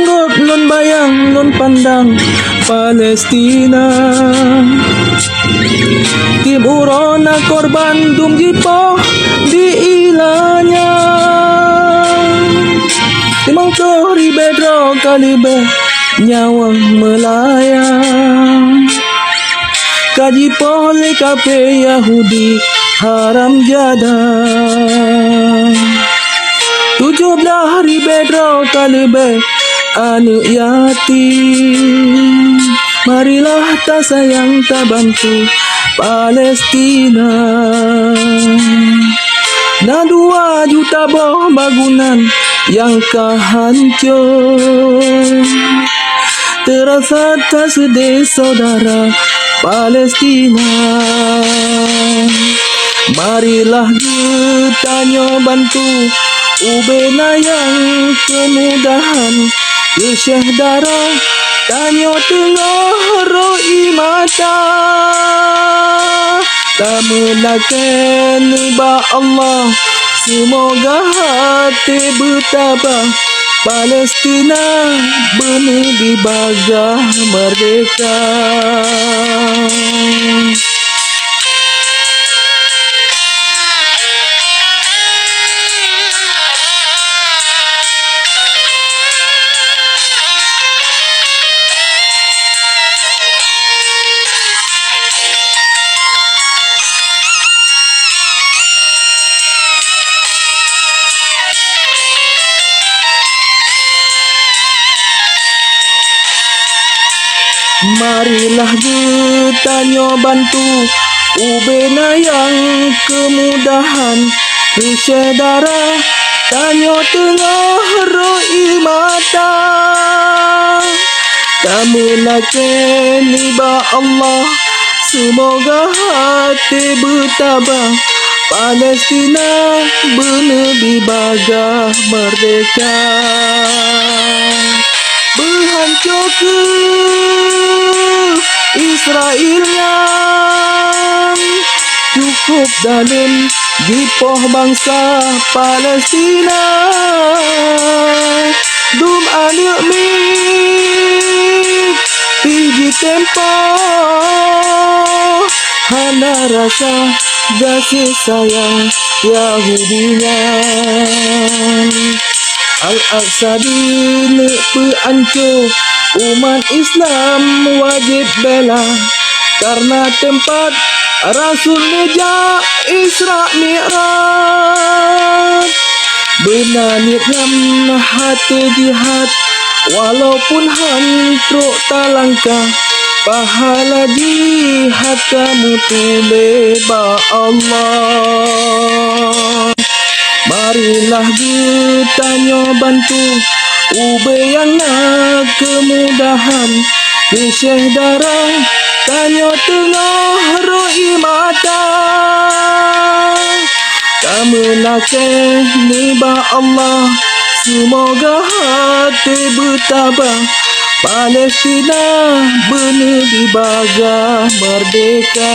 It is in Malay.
Sanggup nun bayang nun pandang Palestina. Timuron na korban dumjipo di ilanya. Timang tori bedro kalibe nyawang melayang. Kaji pole kape Yahudi haram jadah. 17 hari bedro kalibe anu yatim. Marilah tak sayang tak bantu Palestina. Na 2 juta boh bangunan yang hancur. Terasa tak sedih saudara Palestina. Marilah kita bantu ubena yang kemudahan kesyahdaran tanyo tengah roi mata. Tamunakan ba Allah, semoga hati bertabah. Palestina benih di bagah merdeka. Marilah kita bantu ubena yang kemudahan kesyahdaran tanyo tengah roi mata. Tamunakan ba Allah, semoga hati bertabah. Palestina benih di bagah merdeka. Berhancur ke Israelnya, cukup dalam jipoh bangsa Palestina. Dum anik mi pigi tempo hana rasa kasih sayang Yahudinya. Al-Aqsa dipeancur, umat Islam wajib bela. Karena tempat Rasul meja Isra Mi'raj. Benar dalam hati jihad, walaupun hantruk talangkah. Pahala jihad kamu tulis ba Allah. Marilah kita bantu ubeyang kemudahan kesyahdaran tanyo tengah roi mata. Tamunakan ba Allah, semoga hati bertabah. Palestina benih di bagah merdeka.